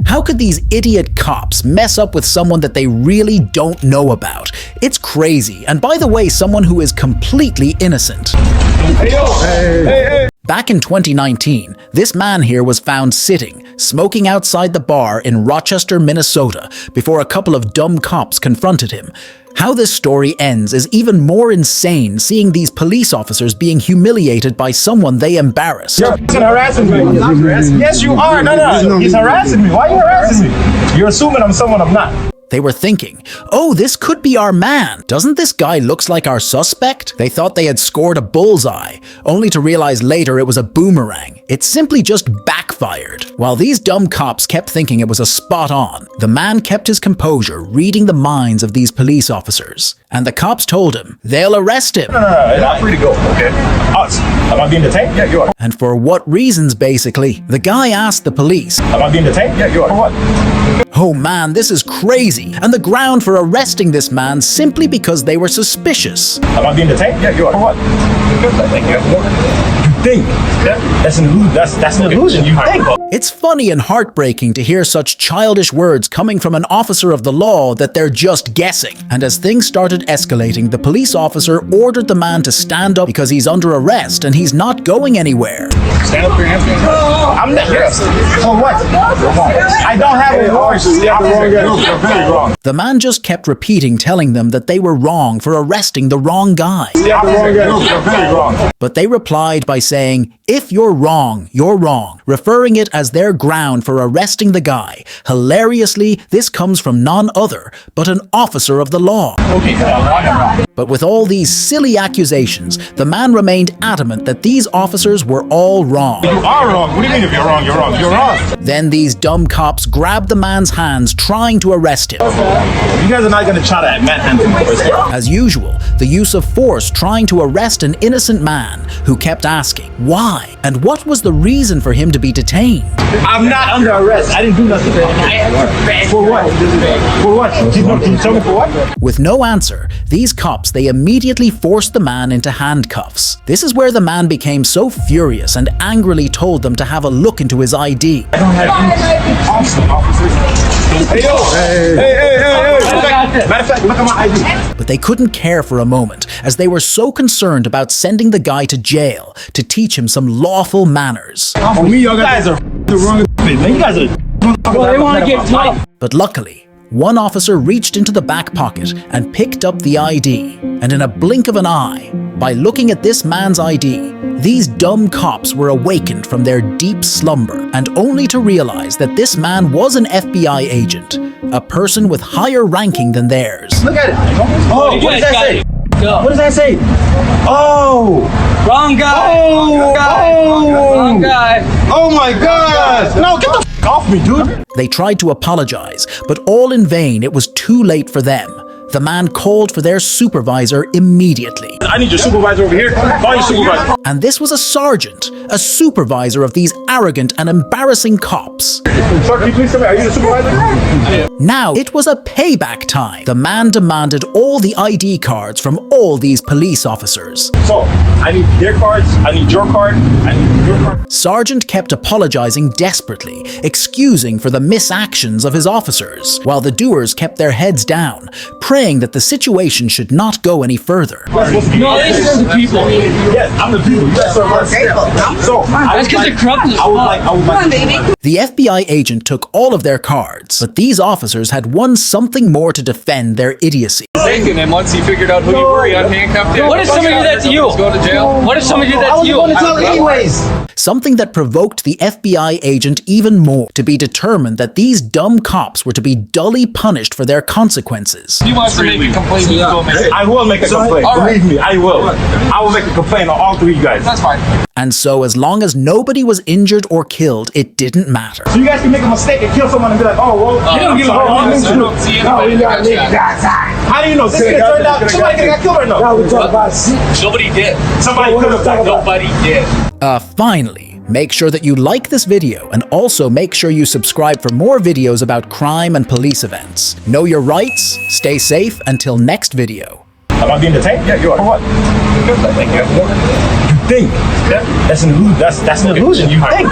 How could these idiot cops mess up with someone that they really don't know about? It's crazy, and by the way, someone who is completely innocent. Back in 2019, this man here was found sitting, smoking outside the bar in Rochester, Minnesota, before a couple of dumb cops confronted him. How this story ends is even more insane, seeing these police officers being humiliated by someone they embarrassed. You're harassing me. Yes, you are. No. He's harassing me. Why are you harassing me? You're assuming I'm someone I'm not. They were thinking, oh, this could be our man. Doesn't this guy looks like our suspect? They thought they had scored a bullseye, only to realize later it was a boomerang. It simply just backfired. While these dumb cops kept thinking it was a spot on, the man kept his composure, reading the minds of these police officers. And the cops told him they'll arrest him. No. I'm free to go, okay? Us. Am I being detained? Yeah, you are. And for what reasons, basically? The guy asked the police. Am I being detained? Yeah, you are. For what? Oh man, this is crazy. And the ground for arresting this man simply because they were suspicious. Am I being detained? Yeah, you are. For what? You think? That's an illusion. That's an illusion. You think. It's funny and heartbreaking to hear such childish words coming from an officer of the law that they're just guessing. And as things started escalating, the police officer ordered the man to stand up because he's under arrest and he's not going anywhere. Stand up for your hands. I'm not. Yes. For what? I don't have a horse. You're very wrong. The man just kept repeating, telling them that they were wrong for arresting the wrong guy. You're very wrong. But they replied by saying, if you're wrong, referring it as their ground for arresting the guy. Hilariously, this comes from none other but an officer of the law. Okay, I am wrong. But with all these silly accusations, the man remained adamant that these officers were all wrong. You are wrong. What do you mean if you're wrong? You're wrong. You're wrong. Then these dumb cops grabbed the man's hands, trying to arrest him. You guys are not going to try to manhandle me. As usual, the use of force trying to arrest an innocent man who kept asking why and what was the reason for him to be detained. I'm not under arrest. I didn't do nothing. For what? For what? Can you tell me for what? With no answer, these cops, they immediately forced the man into handcuffs. This is where the man became so furious and angrily told them to have a look into his ID. I don't have officers. Hey. Matter of fact, look at my ID. But they couldn't care for a moment, as they were so concerned about sending the guy to jail to teach him some lawful manners. For me, y'all guys are the wrong man. You guys are. Well, they want to get tough. But luckily, one officer reached into the back pocket and picked up the ID. And in a blink of an eye, by looking at this man's ID, these dumb cops were awakened from their deep slumber, and only to realize that this man was an FBI agent, a person with higher ranking than theirs. Look at it. Oh, what does that say? What does that say? Oh! Wrong guy! Wrong guy! Oh my God! No, get the f off me, dude! They tried to apologize, but all in vain. It was too late for them. The man called for their supervisor immediately. I need your supervisor over here. Call your supervisor. And this was a sergeant, a supervisor of these arrogant and embarrassing cops. Sir, can you please tell me, are you the supervisor? Now it was a payback time. The man demanded all the ID cards from all these police officers. So, I need their cards, I need your card, I need your card. Sergeant kept apologizing desperately, excusing for the misactions of his officers, while the doers kept their heads down, praying that the situation should not go any further. No, this is the people. Yes, I'm the people. You guys are my So, that's because they're corrupt as fuck. Come on, baby. The FBI agent took all of their cards, but these officers had won something more to defend their idiocy. And once he figured out who you were, he unhandcuffed him. What if somebody did that to you? Go to jail. What if somebody did that to you? I was going to tell anyways. Something that provoked the FBI agent even more, to be determined that these dumb cops were to be dully punished for their consequences. He wants to make a complaint. He will make it. I will make a complaint. Believe me, I will. I will make a complaint on all three of you guys. That's fine. And so as long as nobody was injured or killed, it didn't matter. So you guys can make a mistake and kill someone and be like, oh, well, you don't give a I don't see anybody. How do you know? This kid turned out, somebody could have got killed right now. Nobody did. Somebody could have died. Nobody did. Finally, make sure that you like this video and also make sure you subscribe for more videos about crime and police events. Know your rights, stay safe until next video. Am I being detained? Yeah, you are. For what? You think? That's an illusion. You think.